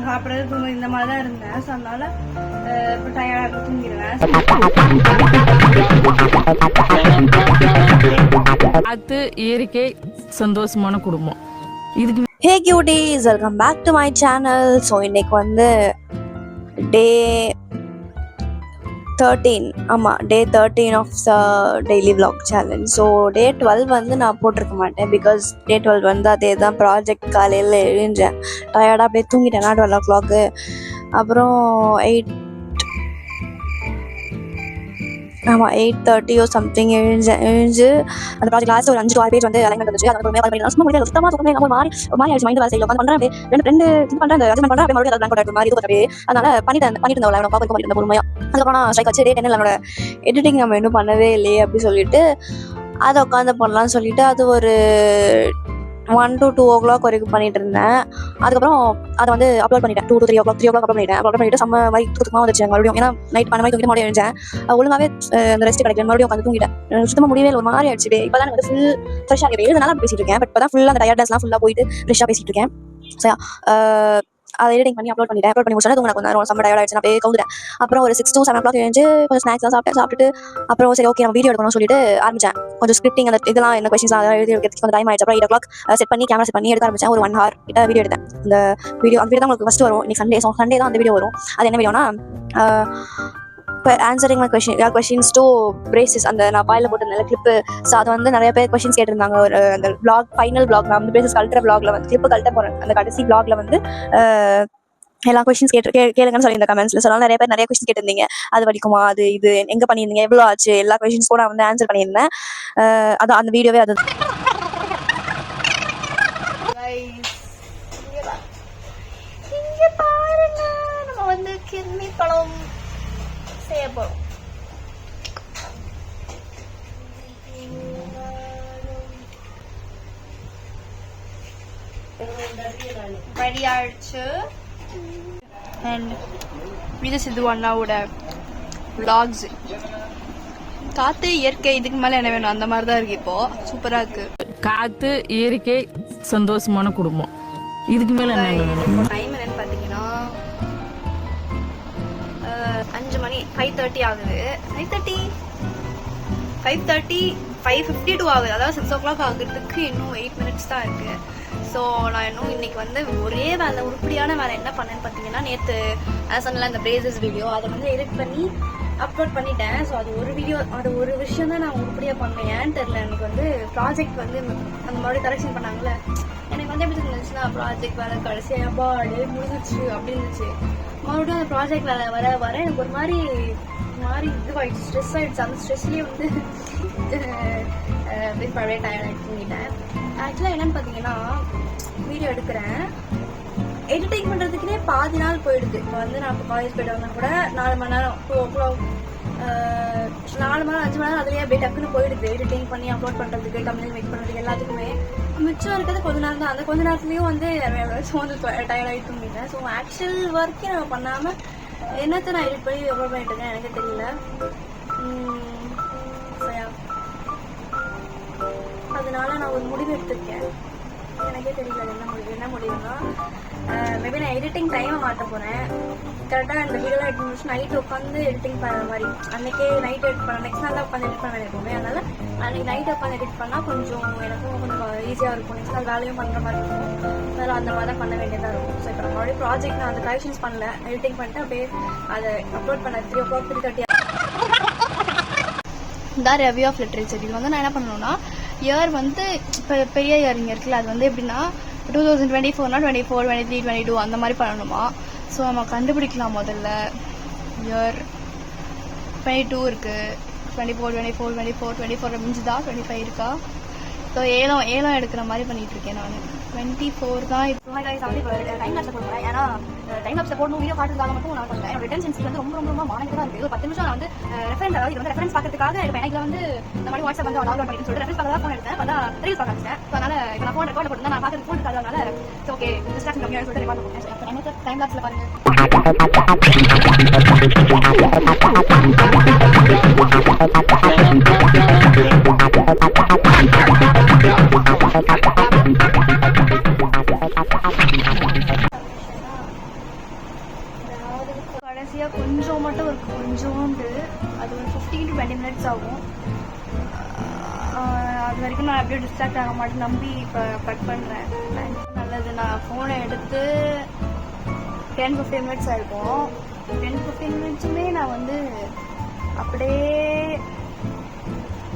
சாப்பிட்றது தூங்க இந்த மாதிரி தான் இருந்தேன். ஸோ அதனால இப்போ டயர்டாக தூங்கிடுவேன். அது இயற்கை சந்தோஷமான குடும்பம். இதுக்கு hey cuties, welcome back to my channel. So இன்னைக்கு வந்து டே 13, ஆமாம் day 13 of the daily vlog challenge. So day 12 வந்து நான் போட்டிருக்க மாட்டேன், பிகாஸ் டே 12 வந்து அதே தான் ப்ராஜெக்ட். காலையில் எழுந்தேன் டயர்டாக அப்படியே தூங்கிட்டேன்னா 12 o'clock. அப்புறம் 8:30 சம்திங் எழுந்து அந்த ப்ராஜெக்ட் லாஸ்ட் ஒரு 5 to 6 பேஜ் வந்து அலைன்மெண்ட் இருந்துச்சு. அதுக்கு சும்மா முடியல, சுத்தமாக தூக்கமே ஒரு மாதிரி ஆயிடுச்சு. மைண்ட் வேலை செய்யல, உட்காந்து பண்ணுறேன், ரெண்டு இது பண்ணுறேன், அந்த அட்ஜஸ்ட்மெண்ட் பண்ணுறேன், அப்படியே மறுபடியும் பிளான் போட்டு மாதிரி அப்படியே. அதனால பண்ணிட்டு இருந்தவளை அவனை பார்க்க பண்ணிட்டு பொறுமையாக. அதுக்கப்புறம் நான் ஸ்ட்ரைக் வச்சு டே 10 என்னோட எடிட்டிங் நம்ம இன்னும் பண்ணவே இல்லையே அப்படி சொல்லிட்டு அதை உட்காந்து பண்ணலான்னு சொல்லிட்டு அது ஒரு 1 to 2 o'clock வரைக்கும் பண்ணிட்டு இருந்தேன். அதுக்கப்புறம் அதை வந்து அப்லோட் பண்ணிட்டேன். 2 to 3 o'clock அப்லோட் பண்ணிட்டு செம்ம மாதிரி தூக்கமாக வந்துச்சு மறுபடியும். ஏன்னா நைட் 12 மணிக்கு தூங்கிட்டு மறுபடியும் எழுந்தேன். ஒழுங்காவே அந்த ரெஸ்ட் கிடைக்கல, மறுபடியும் உட்காந்து தூங்கிட்டேன். சுத்தமாக முடியவே ஒரு மாதிரி ஆயிடுச்சு. இப்போ தான் வந்து ஃபுல் ஃப்ரெஷ்ஷாக இருக்கேன். எழுதுனால பேசிட்டு இருக்கேன், பட் இப்போ தான் ஃபுல்லாக அந்த டயர்ட்னஸ்லாம் ஃபுல்லாக போயிட்டு ஃப்ரெஷ்ஷாக பேசிட்டு இருக்கேன். சரி, அதை எடிட்டிங் பண்ணி அப்லோட் பண்ணி முடிச்சா தூங்க கொஞ்சம் நேரம் செம்ம டயர்ட் ஆயிடுச்சு. நான் அப்படியே கவுந்துட்டேன். அப்புறம் ஒரு 6 to 7 o'clock எழுந்து கொஞ்சம் ஸ்நாக்ஸ்லாம் சாப்பிட்டுட்டு அப்புறம் சரி ஓகே நம்ம வீடியோ எடுக்கணும்னு சொல்லிட்டு ஆரம்பிச்சேன். கொஞ்சம் ஸ்கிரிப்டிங் அந்த இதெல்லாம் என்ன கொஸ்டின்ஸ்லாம் அதெல்லாம் எழுதி எடுக்கிறதுக்கு கொஞ்சம் டைம் ஆயிடுச்சு. அப்புறம் 8 o'clock செட் பண்ணி கேமரா செட் பண்ணி எடுக்க ஆரம்பிச்சேன். ஒரு 1 hour கிட்ட வீடியோ எடுத்தேன். அந்த வீடியோ தான் உங்களுக்கு ஃபர்ஸ்ட் வரும். இன்னைக்கு சண்டே தான் அந்த வீடியோ வரும். அது என்ன வீடியோனா answering my questions to braces. அந்த நான் பாயில் போட்ட நல்ல கிளிப்பு. ஸோ அது வந்து நிறைய பேர் கொஸ்டின்ஸ் கேட்டிருந்தாங்க. ஒரு அந்த பிளாக் ஃபைனல் பிளாக் நான் வந்து பிரேசஸ் கல்ட்டுற பிளாக்ல வந்து கிளிப்பு கல்ட்ட போகிறேன். அந்த கடைசி பிளாக்ல வந்து எல்லா கொஸ்டின்ஸ் கேளுங்கன்னு சொல்லி இந்த கமெண்ட்ஸ்ல சொன்னாலும் நிறைய பேர் நிறைய கொஸ்டின் கேட்டிருந்தீங்க. அது வலிக்குமா, அது இது எங்க பண்ணியிருந்தீங்க, எவ்வளோ ஆச்சு, எல்லா கொஸ்டின்ஸ்க்கும் நான் வந்து ஆன்சர் பண்ணியிருந்தேன். அதான் அந்த வீடியோவே அது. இங்க பாருங்க, நம்ம வந்து கிர்னி பழம் செய்ய போறோம். ரெடி ஆயிடுச்சு. அண்ட் இது சித்து அண்ணாவோட vlogs. காத்து இயற்கை, இதுக்கு மேல என்ன வேணும், அந்த மாதிரி தான் இருக்கு. இப்போ சூப்பரா இருக்கு. காத்து இயற்கை சந்தோஷமான குடும்பம். இதுக்கு மேல என்ன வேணும்? டைம் என்னன்னு பாத்தீங்கன்னா 5 மணி 5:30 ஆகுது. 5:52 ஆகுது. அதாவது 6 o'clock ஆகுறதுக்கு இன்னும் 8 minutes தான் இருக்கு. ஸோ நான் இன்னும் இன்னைக்கு வந்து ஒரே வேலை, உருப்படியான வேலை என்ன பண்ணேன்னு பார்த்தீங்கன்னா, நேற்று சொன்னல அந்த பிரேசஸ் வீடியோ அதை வந்து எடிட் பண்ணி அப்லோட் பண்ணிட்டேன். ஸோ அது ஒரு விஷயம் தான் நான் உருப்படியாக பண்ணேன். ஏன்னு தெரியல, எனக்கு வந்து ப்ராஜெக்ட் வந்து அந்த மறுபடியும் கரெக்ஷன் பண்ணாங்கல்ல, எனக்கு வந்து எப்படி இருந்துச்சுன்னா ப்ராஜெக்ட் வேலை கடைசியாக பாடு முடிஞ்சிச்சு அப்படி இருந்துச்சு. மறுபடியும் அந்த ப்ராஜெக்ட் வேலை வர எனக்கு ஒரு மாதிரி இதுவாயிடுச்சு, ஸ்ட்ரெஸ் ஆயிடுச்சு. அந்த ஸ்ட்ரெஸ்லேயே வந்து பழைய டயர்ட் தூங்கிட்டேன். ஆக்சுவலாக என்னன்னு பார்த்தீங்கன்னா, வீடியோ எடுக்கிறேன், எடிட்டிங் பண்ணுறதுக்குனே பாதி நாள் போயிடுது. இப்போ வந்து நான் இப்போ காலேஜ் போய்ட்டு வந்தால் கூட 4 மணி நேரம் 2 o'clock 4 மணி நேரம் 5 மணி நேரம் அதுலேயே அப்படியே டக்குன்னு போயிடுது. எடிட்டிங் பண்ணி அப்லோட் பண்ணுறதுக்கு, தமிழ் மேக் பண்ணுறதுக்கு எல்லாத்துக்குமே. மிச்சம் இருக்கிறது கொஞ்ச நேரம் தான். அந்த கொஞ்ச நேரத்துலையும் வந்து வந்து டயர்ட் ஆகி தூங்கிட்டேன். ஸோ ஆக்சுவல் ஒர்க்கே நம்ம பண்ணாமல் என்னத்தை நான் எடிட் பண்ணி அப்லோட் பண்ணிட்டு இருக்கேன் எனக்கு தெரியல. அதனால நான் ஒரு முடிவு எடுத்திருக்கேன். எனக்கே தெரியல என்ன முடிவுனா, மேபி நான் எடிட்டிங் டைமை மாற்ற போகிறேன். கரெக்டாக இந்த வீடியோலாம் எடிட் முடிச்சு நைட்டு உட்காந்து எடிட்டிங் பண்ணுற மாதிரி. அன்றைக்கே நைட் எடிட் பண்ண, நெக்ஸ்ட் நாள் தான் உட்காந்து எடிட் பண்ண வேண்டியிருக்குமே. அதனால் அன்றைக்கி நைட்டு உட்காந்து எடிட் பண்ணால் கொஞ்சம் எனக்கும் கொஞ்சம் ஈஸியாக இருக்கும். நெக்ஸ்ட் நாள் வேலையும் பண்ணுற மாதிரி இருக்கும். அதனால் அந்த மாதிரி தான் பண்ண வேண்டியதாக இருக்கும். ஸோ இப்போ நம்ம மறுபடியும் ப்ராஜெக்ட் நான் அந்த கரெக்ஷன்ஸ் பண்ணல, எடிட்டிங் பண்ணிட்டு அப்படியே அதை அப்லோட் பண்ண 3 o'clock 3:30 தான் ரெவ்யூ ஆஃப் லிட்ரேச்சர். இது வந்து நான் என்ன பண்ணணும்னா, இயர் வந்து இப்போ பெரிய இயர் இங்கே இருக்குல்ல, அது வந்து எப்படின்னா 2024 24 23 22 அந்த மாதிரி பண்ணணுமா. ஸோ நம்ம கண்டுபிடிக்கலாம். முதல்ல இயர் 22 இருக்குது, 24 24 24 24 முடிஞ்சுதா, 25 இருக்கா. ஸோ ஏலம் எடுக்கிற மாதிரி பண்ணிட்டு இருக்கேன் நான். 24 தான் இப்போ டைம் லாப்ஸில் போடுறேன். ஏன்னா டைம் லாப்ஸில் போடணும், வீடியோ காட்டுறதுக்காக மட்டும் நான் பண்ணுறேன். என்னோட ரிட்டர்ன் சென்ஸ் வந்து ரொம்ப மானிட்டு தான் இருக்குது. ஒரு 10 நிமிஷம் நான் வந்து ரெஃபரன்ஸ், அதாவது இது வந்து ரெஃபரன்ஸ் பார்க்கறதுக்காக இப்போ எனக்கு வந்து இந்த மாதிரி வாட்ஸ்அப் வந்து லாக் அவுட் பண்ணிட்டு சொல்லிட்டு ரெஃபரன்ஸ் பார்க்க ஃபோன் எடுத்தேன். அதான் ரீல்ஸ் பார்க்க ஆரம்பிச்சேன். ஸோ அதனால் இப்போ நான் ஃபோன் ரெக்கார்ட் போட்டு நான் பார்க்கறது ஃபோன் இருக்காதனால ஓகே டிஸ்ட்ராக்ஷன் கம்மியாக சொல்லிட்டு ரெக்கார்ட் போட்டேன். இப்போ எனக்கு டைம் லாப்ஸில் பாருங்க. கடைசியாக கொஞ்சம் மட்டும் இருக்குது, கொஞ்சோண்டு. அது ஒரு 15 to 20 minutes ஆகும். அது வரைக்கும் நான் அப்படியே டிஸ்ட்ராக்ட் ஆக மாட்டேன் நம்பி இப்போ கட் பண்ணுறேன். நல்லது. நான் ஃபோனை எடுத்து 10-15 minutes ஆகிருக்கும். 10-15 minutesமே நான் வந்து அப்படியே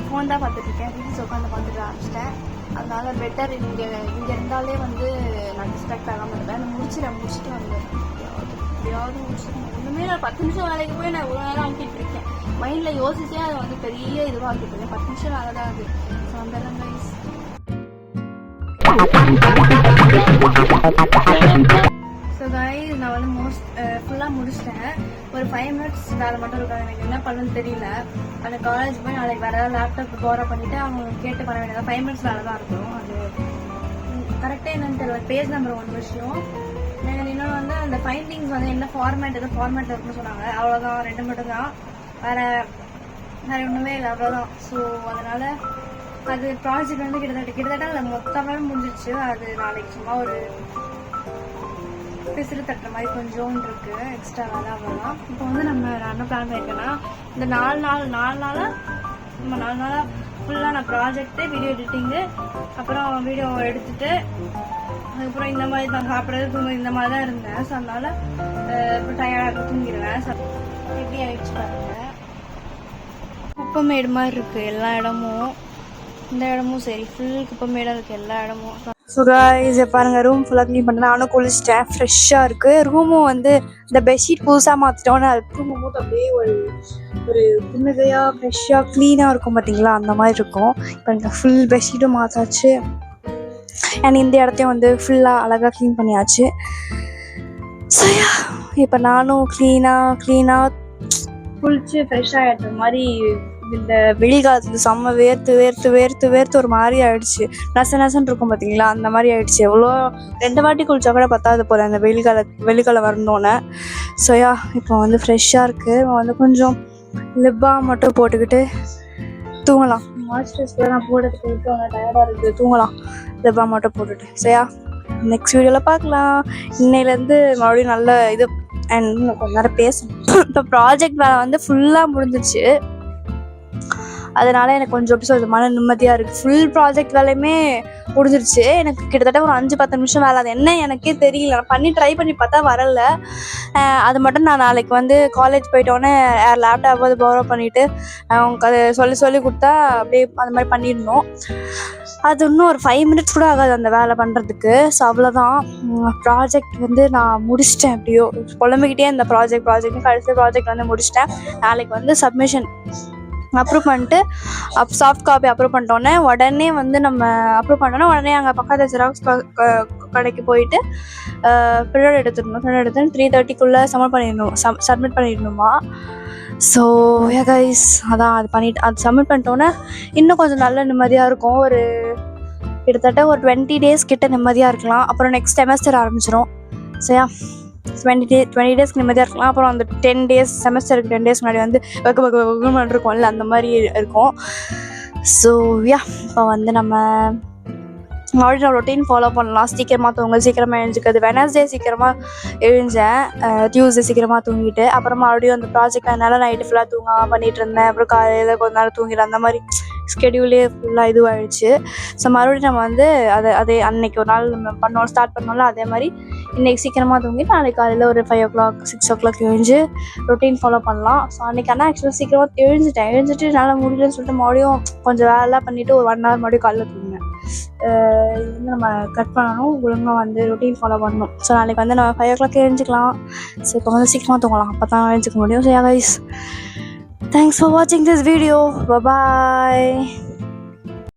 ஃபோன் தான் பார்த்துட்ருக்கேன். ரீல்ஸ் உட்காந்து பார்த்துட்டு ஆரம்பிச்சிட்டேன். அதனால பெட்டர் இங்கே இருந்தாலே வந்து நான் டிஸ்ட்ராக்ட் ஆகாமல் இருப்பேன். முடிச்சுட்டு வந்தேன். எப்படியாவது முடிச்சுட்டு ஒன்றுமே நான் 10 நிமிஷம் வேலைக்கு போய் நான் இவ்வளோ நேரம் ஆக்கிட்டு இருக்கேன். மைண்டில் யோசிச்சே அதை வந்து பெரிய இதுவாக ஆக்கிட்டு இருக்கேன். 10 நிமிஷம் வேலை தான் அது. ஸோ வந்துடுறேன் கைஸ். ஸோ கைஸ் நான் வந்து ஃபுல்லாக முடிச்சிட்டேன். ஒரு 5 minutes வேலை மட்டும் இருக்காது. எனக்கு என்ன பண்ணுன்னு தெரியல. அந்த காலேஜ் போய் நாளைக்கு வேறு ஏதாவது லேப்டாப் போரா பண்ணிவிட்டு அவங்க கேட்டு பண்ண வேண்டியது. 5 minutes வேலை தான் இருக்கும். அது கரெக்டாக என்னன்னு தெரியல. பேஜ் நம்பர் 1 விஷயம். எனக்கு இன்னொன்று வந்து அந்த ஃபைண்டிங்ஸ் வந்து என்ன ஃபார்மேட் இருக்குன்னு சொன்னாங்க. அவ்வளோதான், 2 மட்டும் தான். வேறு ஒன்றுமே இல்லை, அவ்வளோதான். ஸோ அதனால் அது ப்ராஜெக்ட் வந்து கிட்டத்தட்ட அது மொத்தமாக முடிஞ்சிச்சு. அது நாளைக்கு சும்மா ஒரு பிசிறு தட்டுற மாதிரி கொஞ்சம் இருக்குது, எக்ஸ்ட்ரா வேலை, அவ்வளோதான். இப்போ வந்து நான் என்ன பிளான் பண்ணியிருக்கேன்னா, இந்த 4 நாளாக ஃபுல்லாக நான் ப்ராஜெக்ட்டு, வீடியோ எடிட்டிங்கு, அப்புறம் வீடியோ எடுத்துகிட்டு அதுக்கப்புறம் இந்த மாதிரி நான் சாப்பிட்றது இந்த மாதிரி தான் இருந்தேன். ஸோ அதனால் இப்போ டயர்டாக தூங்கிடுவேன். எப்படி ஆகிடுச்சு பாருங்கள். குப்பைமேடு மாதிரி இருக்குது எல்லா இடமும். இந்த இடமும் சரி, ஃபுல் குப்பைமேடாக இருக்குது எல்லா இடமும். ஸோ கைஸ் பாருங்கள், ரூம் ஃபுல்லாக க்ளீன் பண்ணேன். நானும் குளிச்சிட்டேன். ஃப்ரெஷ்ஷாக இருக்குது ரூமும். வந்து இந்த பெட்ஷீட் புதுசாக மாற்றிட்டோன்னு அது ரூமும் போது அப்படியே ஒரு புன்னகையாக ஃப்ரெஷ்ஷாக க்ளீனாக இருக்கும் பார்த்தீங்களா, அந்த மாதிரி இருக்கும். இப்போ எனக்கு ஃபுல் பெட்ஷீட்டும் மாற்றாச்சு. அண்ட் இந்த இடத்தையும் வந்து ஃபுல்லாக அழகாக க்ளீன் பண்ணியாச்சு. ஸோ இப்போ நானும் க்ளீனாக குளிச்சு ஃப்ரெஷ்ஷாக ஆகிட்ட மாதிரி. இந்த வெயில் காலத்துல செம்ம வேர்த்து ஒரு மாதிரி ஆயிடுச்சு. நசன்னு இருக்கும் பார்த்தீங்களா, அந்த மாதிரி ஆயிடுச்சு. எவ்வளோ 2 வாட்டி குளிச்சா கூட பத்தாது போல அந்த வெயில் காலம் வரணுன்னே. ஸோ இப்போ வந்து ஃப்ரெஷ்ஷாக இருக்குது. வந்து கொஞ்சம் லிப்பா மட்டும் போட்டுக்கிட்டு தூங்கலாம். மாய்ஸ்சரைஸ் கூட நான் போட்டுட்டு அவங்க டயர்டாக இருக்குது, தூங்கலாம் லிப்பா மட்டும் போட்டுட்டு. ஸோ நெக்ஸ்ட் வீடியோவில் பார்க்கலாம். இன்னையிலேருந்து மறுபடியும் நல்ல இது அண்ட் கொஞ்சம் நேரம் பேசணும். இப்போ ப்ராஜெக்ட் வேலை வந்து ஃபுல்லாக முடிஞ்சிச்சு. அதனால எனக்கு கொஞ்சம் எப்படி சொல்கிறது, மன நிம்மதியாக இருக்குது. ஃபுல் ப்ராஜெக்ட் வேலையுமே முடிஞ்சிருச்சு. எனக்கு கிட்டத்தட்ட ஒரு 5-10 நிமிஷம் வேலை. அது என்ன எனக்கே தெரியல. நான் ட்ரை பண்ணி பார்த்தா வரல. அது மட்டும் நான் நாளைக்கு வந்து காலேஜ் போயிட்டோன்னே லேப்டாப் அது போரோ பண்ணிவிட்டு அவங்க அதை சொல்லி கொடுத்தா அப்படியே அந்த மாதிரி பண்ணிடணும். அது இன்னும் ஒரு 5 minutes கூட ஆகாது அந்த வேலை பண்ணுறதுக்கு. ஸோ அவ்வளோதான். ப்ராஜெக்ட் வந்து நான் முடிச்சிட்டேன். எப்படியோ புலம்பிக்கிட்டே இந்த ப்ராஜெக்ட்னு கடைசி ப்ராஜெக்ட் வந்து முடிச்சிட்டேன். நாளைக்கு வந்து சப்மிஷன் அப்ரூவ் பண்ணிட்டு சாஃப்ட் காப்பி அப்ரூவ் பண்ணிட்டோன்னே உடனே வந்து நம்ம அப்ரூவ் பண்ணோன்னா உடனே அங்கே பக்கத்தில் ஜெராக்ஸ் கடைக்கு போயிட்டு பிரிண்ட் எடுத்துடணும். 3:30 சப்மிட் பண்ணிடணுமா. ஸோ கைஸ் அதான் அது சப்மிட் பண்ணிட்டோன்னே இன்னும் கொஞ்சம் நல்ல நிம்மதியாக இருக்கும். ஒரு கிட்டத்தட்ட ஒரு 20 days கிட்ட நிம்மதியாக இருக்கலாம். அப்புறம் நெக்ஸ்ட் செமஸ்டர் ஆரம்பிச்சிடும். ஸோ 20 days நிம்மதியாக இருக்கலாம். அப்புறம் அந்த 10 days செமஸ்டருக்கு 10 days முன்னாடி வந்து இருக்கும்ல, அந்த மாதிரி இருக்கும். ஸோ இப்போ வந்து நம்ம மறுபடியும் ரொட்டீன் ஃபாலோ பண்ணலாம். சீக்கிரமாக எழுஞ்சிக்கிறது. வெனஸ்டே சீக்கிரமாக எழுஞ்சேன், டியூஸ்டே சீக்கிரமாக தூங்கிட்டு, அப்புறம் மறுபடியும் அந்த ப்ராஜெக்ட் அதனால நைட்டு ஃபுல்லாக தூங்காமல் பண்ணிகிட்டு இருந்தேன். அப்புறம் காலையில் கொஞ்ச நேரம் தூங்கிட்டு அந்த மாதிரி ஸ்கெடியூலே ஃபுல்லாக இதுவாகிடுச்சு. ஸோ மறுபடியும் நம்ம வந்து அதே அன்னைக்கு ஒரு நாள் நம்ம ஸ்டார்ட் பண்ணோம்ல, அதே மாதிரி இன்றைக்கி சீக்கிரமாக தூங்கிட்டு நாளைக்கு காலையில் ஒரு 5 o'clock 6 o'clock எழுந்து ரொட்டீன் ஃபாலோ பண்ணலாம். ஸோ அன்றைக்கி ஆனால் ஆக்சுவலாக சீக்கிரமாக எழுந்துட்டு என்னால் முடியலன்னு சொல்லிட்டு மறுபடியும் கொஞ்சம் வேலைலாம் பண்ணிவிட்டு ஒரு 1 hour மறுபடியும் காலையில் தூங்கினேன். இது நம்ம கட் பண்ணணும், ஒழுங்காக வந்து ரொட்டீன் ஃபாலோ பண்ணணும். ஸோ நாளைக்கு வந்து நம்ம 5 o'clock எழுஞ்சிக்கலாம். ஸோ இப்போ வந்து சீக்கிரமாக தூங்கலாம், அப்போ தான் எழுஞ்சிக்க முடியும். So guys, thanks for watching this video. Bye bye.